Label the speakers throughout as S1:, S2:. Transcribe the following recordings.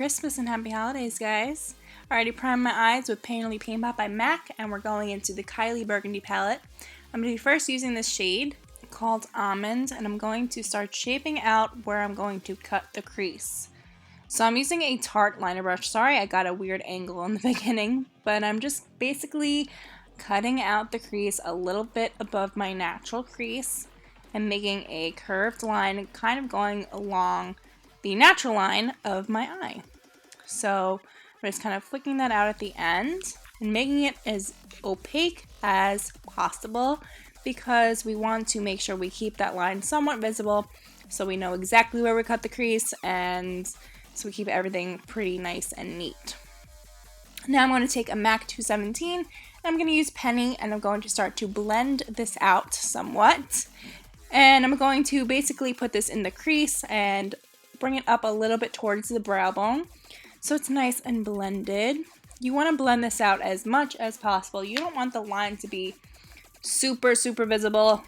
S1: Christmas and happy holidays, guys. I already primed my eyes with Painterly Paint Pot by MAC, and we're going into the Kylie Burgundy palette. I'm going to be first using this shade called Almond, and I'm going to start shaping out where I'm going to cut the crease. So I'm using a Tarte liner brush. Sorry, I got a weird angle in the beginning, but I'm just basically cutting out the crease a little bit above my natural crease and making a curved line kind of going along the natural line of my eye. So I'm just kind of flicking that out at the end and making it as opaque as possible because we want to make sure we keep that line somewhat visible so we know exactly where we cut the crease and so we keep everything pretty nice and neat. Now I'm going to take a MAC 217 and I'm going to use Penny and I'm going to start to blend this out somewhat. And I'm going to basically put this in the crease and bring it up a little bit towards the brow bone so it's nice and blended. You want to blend this out as much as possible. You don't want the line to be super visible,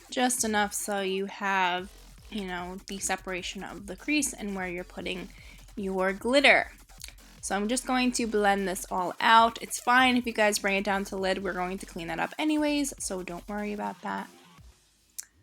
S1: just enough so you have, you know, the separation of the crease and where you're putting your glitter. So I'm just going to blend this all out. It's fine if you guys bring it down to the lid. We're going to clean that up anyways, so don't worry about that.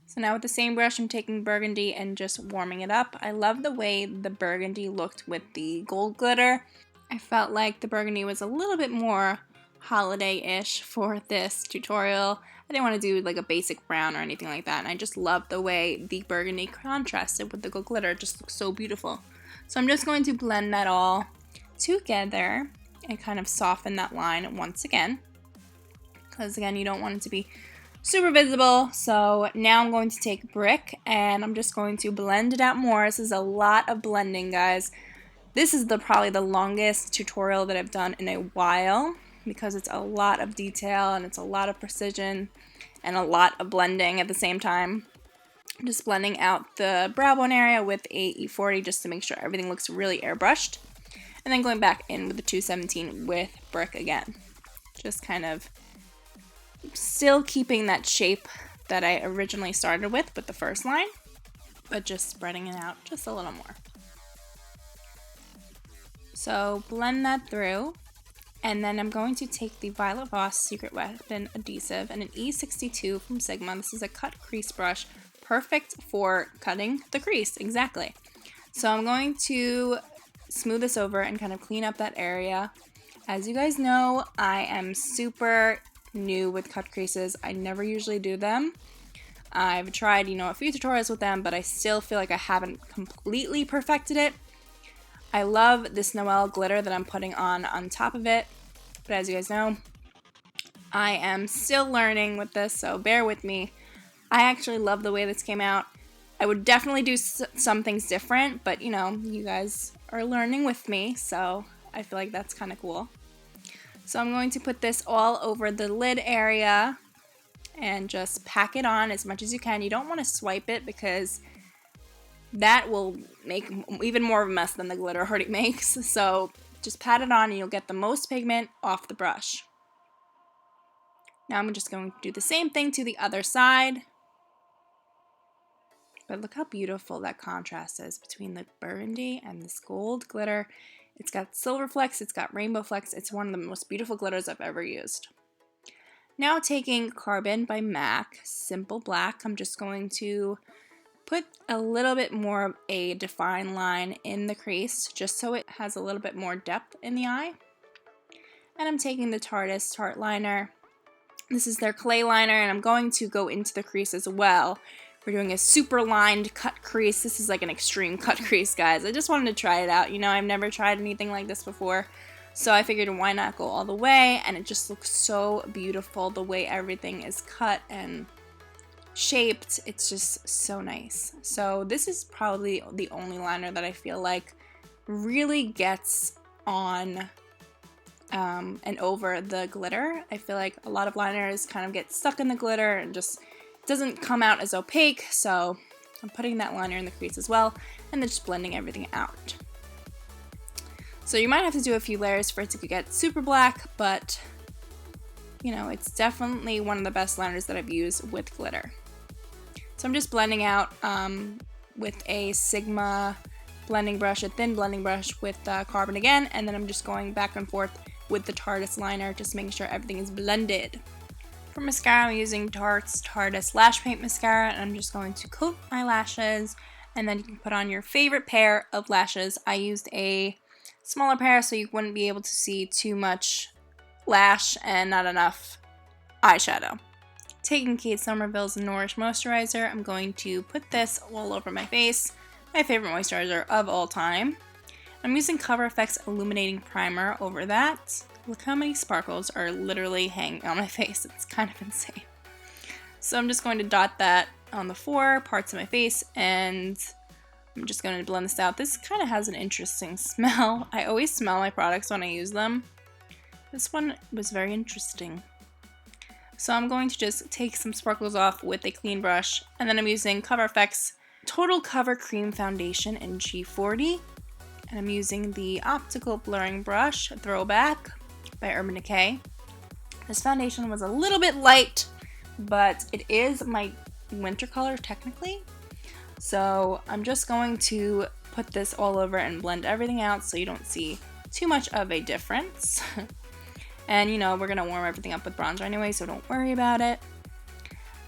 S1: So now with the same brush, I'm taking Burgundy and just warming it up. I love the way the Burgundy looked with the gold glitter. I felt like the Burgundy was a little bit more holiday-ish for this tutorial. I didn't want to do like a basic brown or anything like that, and I just love the way the Burgundy contrasted with the gold glitter. It just looks so beautiful. So I'm just going to blend that all together and kind of soften that line once again, because again, you don't want it to be super visible. So now I'm going to take Brick and I'm just going to blend it out more. This is a lot of blending, guys. This is probably the longest tutorial that I've done in a while because it's a lot of detail and it's a lot of precision and a lot of blending at the same time. I'm just blending out the brow bone area with a E40 just to make sure everything looks really airbrushed. And then going back in with the 217 with Brick again. Just kind of still keeping that shape that I originally started with the first line, but just spreading it out just a little more. So blend that through, and then I'm going to take the Violet Voss Secret Weapon adhesive and an E62 from Sigma. This is a cut crease brush, perfect for cutting the crease, exactly. So I'm going to smooth this over and kind of clean up that area. As you guys know, I am super new with cut creases. I never usually do them. I've tried, a few tutorials with them, but I still feel like I haven't completely perfected it. I love this Noelle glitter that I'm putting on top of it, but as you guys know, I am still learning with this, so bear with me. I actually love the way this came out. I would definitely do some things different, but you guys are learning with me, so I feel like that's kind of cool. So I'm going to put this all over the lid area and just pack it on as much as you can. You don't want to swipe it because that will make even more of a mess than the glitter already makes. So just pat it on and you'll get the most pigment off the brush. Now I'm just going to do the same thing to the other side. But look how beautiful that contrast is between the burgundy and this gold glitter. It's got silver flecks, it's got rainbow flecks. It's one of the most beautiful glitters I've ever used. Now taking Carbon by MAC, Simple Black, I'm just going to put a little bit more of a defined line in the crease just so it has a little bit more depth in the eye. And I'm taking the Tarte liner. This is their clay liner, and I'm going to go into the crease as well. We're doing a super lined cut crease. This is like an extreme cut crease, guys. I just wanted to try it out. I've never tried anything like this before. So I figured why not go all the way, and it just looks so beautiful the way everything is cut and shaped. It's just so nice. So this is probably the only liner that I feel like really gets on and over the glitter. I feel like a lot of liners kind of get stuck in the glitter and just doesn't come out as opaque, so I'm putting that liner in the crease as well and then just blending everything out. So you might have to do a few layers for it to get super black, but it's definitely one of the best liners that I've used with glitter. So I'm just blending out with a Sigma blending brush, a thin blending brush with carbon again, and then I'm just going back and forth with the Tarte's liner, just making sure everything is blended. For mascara, I'm using Tarte's Lash Paint Mascara, and I'm just going to coat my lashes, and then you can put on your favorite pair of lashes. I used a smaller pair so you wouldn't be able to see too much lash and not enough eyeshadow. Taking Kate Somerville's Nourish Moisturizer, I'm going to put this all over my face, my favorite moisturizer of all time. I'm using coverfx Illuminating Primer over that. Look how many sparkles are literally hanging on my face. It's kind of insane. So I'm just going to dot that on the four parts of my face, and I'm just going to blend this out. This kind of has an interesting smell. I always smell my products when I use them. This one was very interesting. So I'm going to just take some sparkles off with a clean brush, and then I'm using coverfx Total Cover Cream Foundation in G40. And I'm using the Optical Blurring Brush, Throwback by Urban Decay. This foundation was a little bit light, but it is my winter color technically. So I'm just going to put this all over and blend everything out so you don't see too much of a difference. And you know, we're going to warm everything up with bronzer anyway, so don't worry about it.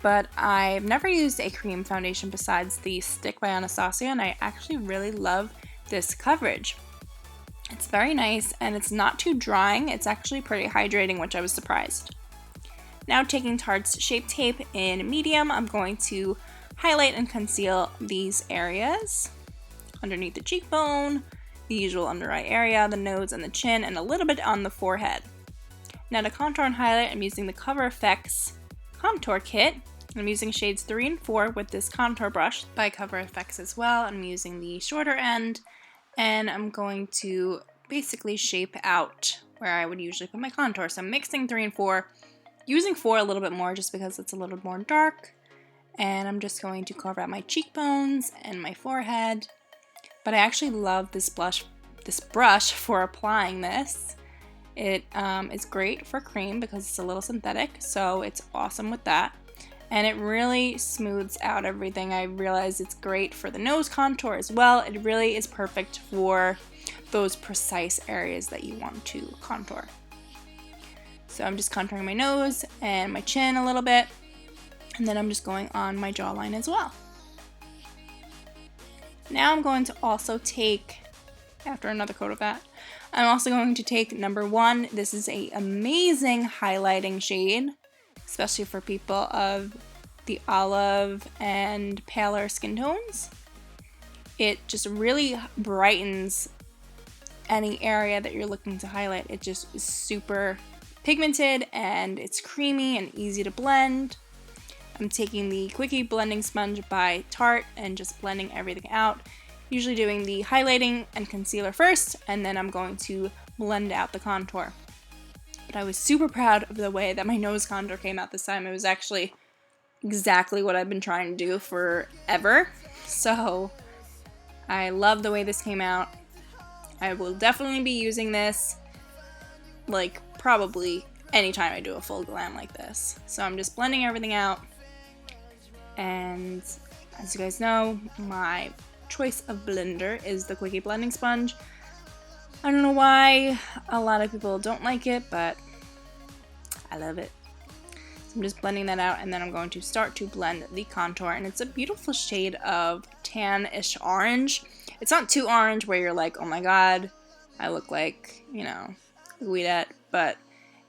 S1: But I've never used a cream foundation besides the Stick by Anastasia, and I actually really love this coverage. It's very nice and it's not too drying. It's actually pretty hydrating, which I was surprised. Now taking Tarte's Shape Tape in medium, I'm going to highlight and conceal these areas underneath the cheekbone, the usual under eye area, the nose and the chin, and a little bit on the forehead. Now to contour and highlight, I'm using the coverfx Contour Kit. I'm using shades 3 and 4 with this contour brush by coverfx as well. I'm using the shorter end, and I'm going to basically shape out where I would usually put my contour. So I'm mixing 3 and 4, using 4 a little bit more just because it's a little more dark, and I'm just going to carve out my cheekbones and my forehead. But I actually love this brush for applying this. It is great for cream because it's a little synthetic, so it's awesome with that. And it really smooths out everything. I realize it's great for the nose contour as well. It really is perfect for those precise areas that you want to contour. So I'm just contouring my nose and my chin a little bit, and then I'm just going on my jawline as well. Now I'm going to also take, after another coat of that, I'm also going to take number 1. This is an amazing highlighting shade, especially for people of the olive and paler skin tones. It just really brightens any area that you're looking to highlight. It just is super pigmented and it's creamy and easy to blend. I'm taking the Quickie Blending Sponge by Tarte and just blending everything out. Usually doing the highlighting and concealer first, and then I'm going to blend out the contour. But I was super proud of the way that my nose contour came out this time. It was actually exactly what I've been trying to do forever. So I love the way this came out. I will definitely be using this like probably anytime I do a full glam like this. So I'm just blending everything out. And as you guys know, my choice of blender is the Quickie Blending Sponge. I don't know why a lot of people don't like it, but I love it. So I'm just blending that out, and then I'm going to start to blend the contour, and it's a beautiful shade of tan-ish orange. It's not too orange where you're like, oh my god, I look like, you know, Guidette, but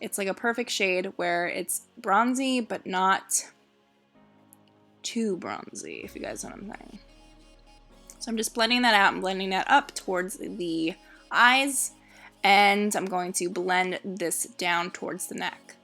S1: it's like a perfect shade where it's bronzy, but not too bronzy, if you guys know what I'm saying. So I'm just blending that out and blending that up towards the eyes, and I'm going to blend this down towards the neck.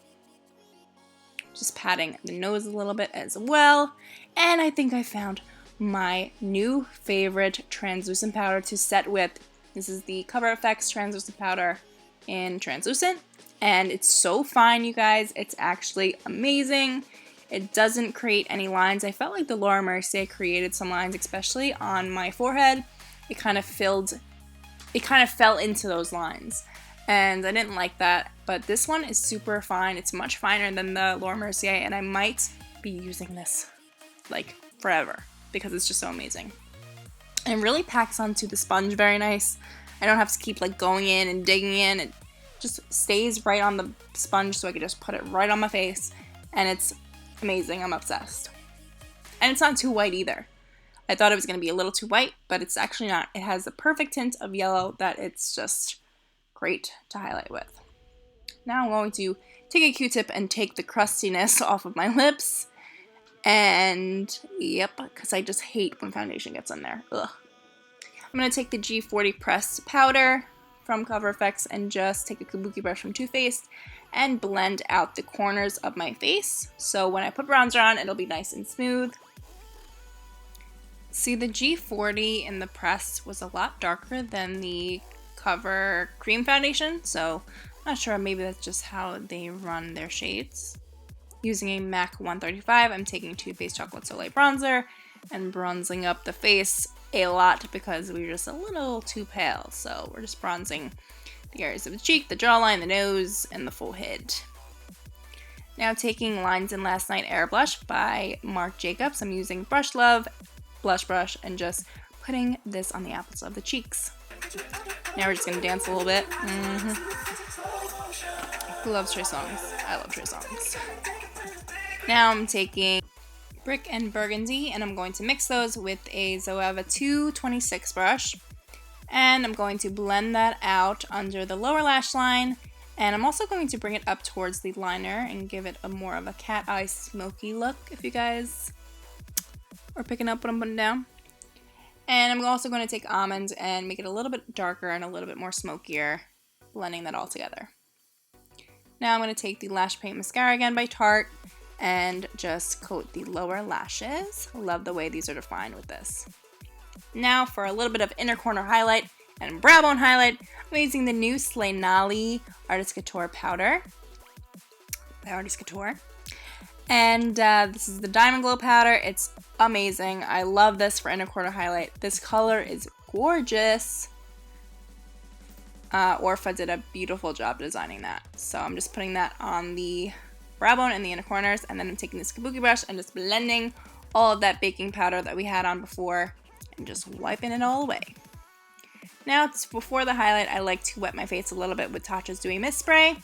S1: Just patting the nose a little bit as well, and I think I found my new favorite translucent powder to set with. This is the coverfx translucent powder in translucent, and it's so fine, you guys. It's actually amazing. It doesn't create any lines. I felt like the Laura Mercier created some lines, especially on my forehead. It kind of fell into those lines, and I didn't like that. But this one is super fine. It's much finer than the Laura Mercier, and I might be using this like forever because it's just so amazing. And it really packs onto the sponge very nice. I don't have to keep like going in and digging in. It just stays right on the sponge, so I can just put it right on my face. And it's amazing. I'm obsessed. And it's not too white either. I thought it was going to be a little too white, but it's actually not. It has the perfect tint of yellow that it's just great to highlight with. Now I'm going to take a Q-tip and take the crustiness off of my lips. And yep, because I just hate when foundation gets in there. Ugh. I'm going to take the G40 pressed powder from coverfx and just take a kabuki brush from Too Faced and blend out the corners of my face. So when I put bronzer on, it'll be nice and smooth. See, the G40 in the press was a lot darker than the Cover Cream foundation, so I'm not sure, maybe that's just how they run their shades. Using a MAC 135, I'm taking Too Faced Chocolate Soleil Bronzer and bronzing up the face a lot because we were just a little too pale, so we're just bronzing the areas of the cheek, the jawline, the nose, and the full head. Now taking Lines in Last Night Air Blush by Marc Jacobs, I'm using Brushlove blush brush and just putting this on the apples of the cheeks. Now we're just going to dance a little bit. Who loves Trey Songz? I love Trey Songz. Now I'm taking Brick and Burgundy and I'm going to mix those with a Zoeva 226 brush. And I'm going to blend that out under the lower lash line. And I'm also going to bring it up towards the liner and give it a more of a cat eye smoky look, if you guys are picking up what I'm putting down. And I'm also going to take Almond and make it a little bit darker and a little bit more smokier, blending that all together. Now I'm going to take the Lash Paint Mascara again by Tarte and just coat the lower lashes. Love the way these are defined with this. Now for a little bit of inner corner highlight and brow bone highlight, I'm using the new Slaynali Artist Couture powder. The Artist Couture. And this is the Diamond Glow powder. It's amazing. I love this for inner corner highlight. This color is gorgeous. Orpha did a beautiful job designing that. So I'm just putting that on the brow bone and the inner corners, and then I'm taking this kabuki brush and just blending all of that baking powder that we had on before and just wiping it all away. Now, before the highlight, I like to wet my face a little bit with Tatcha's Dewy Mist Spray.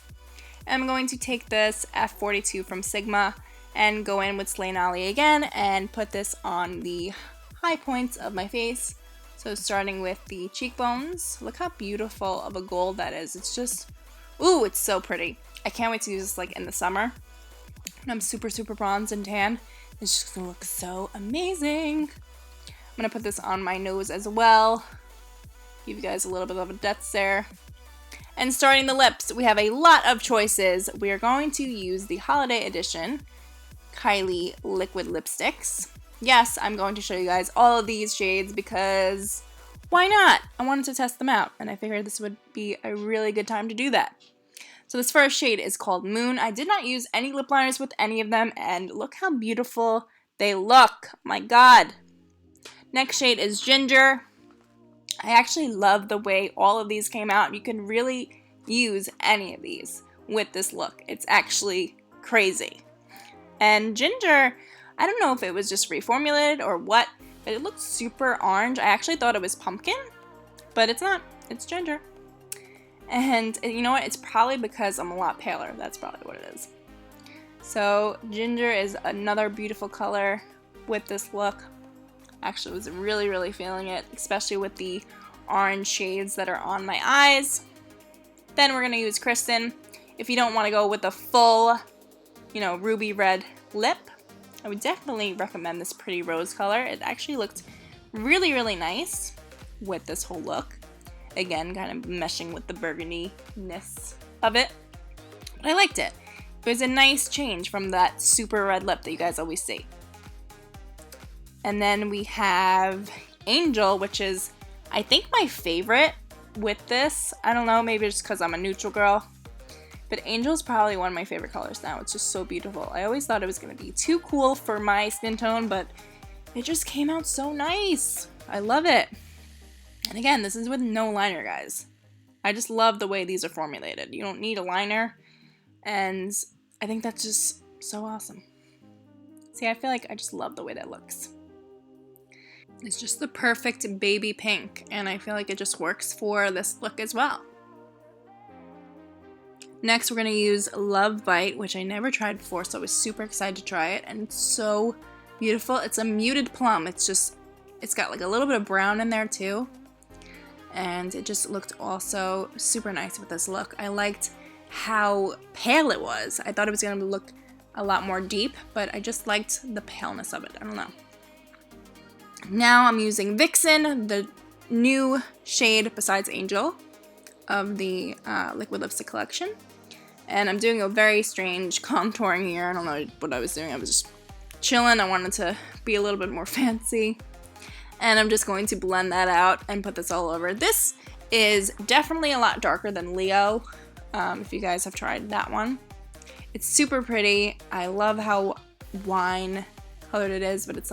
S1: And I'm going to take this F42 from Sigma and go in with Slaynali again and put this on the high points of my face. So starting with the cheekbones. Look how beautiful of a gold that is. It's just, ooh, it's so pretty. I can't wait to use this like in the summer when I'm super bronzed and tan. It's just gonna look so amazing. I'm gonna put this on my nose as well. Give you guys a little bit of a depth there. And starting the lips, we have a lot of choices. We are going to use the Holiday Edition Kylie liquid lipsticks. Yes, I'm going to show you guys all of these shades because why not? I wanted to test them out and I figured this would be a really good time to do that. So this first shade is called Moon. I did not use any lip liners with any of them and look how beautiful they look. Oh my god. Next shade is Ginger. I actually love the way all of these came out. You can really use any of these with this look. It's actually crazy. And Ginger, I don't know if it was just reformulated or what, but it looks super orange. I actually thought it was pumpkin, but it's not. It's ginger. And you know what? It's probably because I'm a lot paler. That's probably what it is. So Ginger is another beautiful color with this look. Actually was really feeling it, especially with the orange shades that are on my eyes. Then we're going to use Kristen. If you don't want to go with a full, ruby red lip, I would definitely recommend this Pretty Rose color. It actually looked really nice with this whole look. Again, kind of meshing with the burgundy-ness of it. But I liked it. It was a nice change from that super red lip that you guys always see. And then we have Angel, which is, I think, my favorite with this. I don't know, maybe just because I'm a neutral girl. But Angel is probably one of my favorite colors now. It's just so beautiful. I always thought it was going to be too cool for my skin tone, but it just came out so nice. I love it. And again, this is with no liner, guys. I just love the way these are formulated. You don't need a liner. And I think that's just so awesome. See, I feel like I just love the way that looks. It's just the perfect baby pink, and I feel like it just works for this look as well. Next, we're going to use Love Bite, which I never tried before, so I was super excited to try it, and it's so beautiful. It's a muted plum. It's got like a little bit of brown in there too, and it just looked also super nice with this look. I liked how pale it was. I thought it was going to look a lot more deep, but I just liked the paleness of it. I don't know. Now I'm using Vixen, the new shade besides Angel of the liquid lipstick collection. And I'm doing a very strange contouring here. I don't know what I was doing. I was just chilling. I wanted to be a little bit more fancy. And I'm just going to blend that out and put this all over. This is definitely a lot darker than Leo, if you guys have tried that one. It's super pretty. I love how wine colored it is, but it's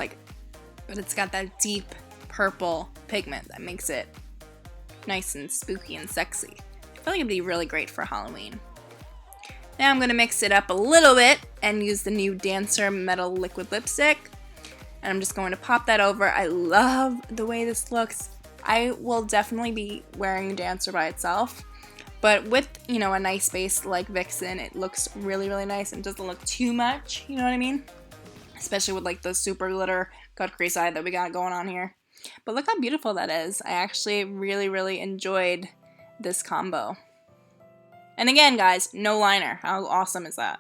S1: got that deep purple pigment that makes it nice and spooky and sexy. I feel like it'd be really great for Halloween. Now I'm going to mix it up a little bit and use the new Dancer Metal Liquid Lipstick. And I'm just going to pop that over. I love the way this looks. I will definitely be wearing Dancer by itself. But with, you know, a nice base like Vixen, it looks really, really nice and doesn't look too much, you know what I mean? Especially with like the super glitter cut crease eye that we got going on here. But look how beautiful that is. I actually really, really enjoyed this combo. And again, guys, no liner. How awesome is that?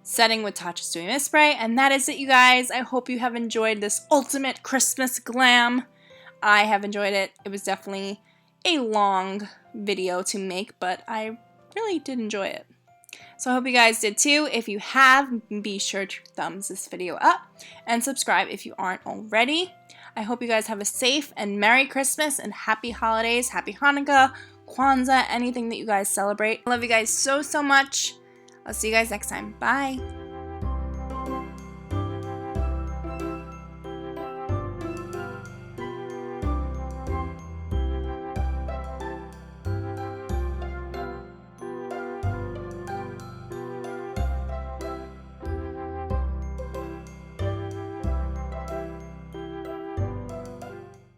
S1: Setting with Tatcha's Dewy Mist Spray. And that is it, you guys. I hope you have enjoyed this ultimate Christmas glam. I have enjoyed it. It was definitely a long video to make, but I really did enjoy it. So I hope you guys did too. If you have, be sure to thumbs this video up and subscribe if you aren't already. I hope you guys have a safe and Merry Christmas and Happy Holidays, Happy Hanukkah, Kwanzaa, anything that you guys celebrate. I love you guys so, so much. I'll see you guys next time. Bye.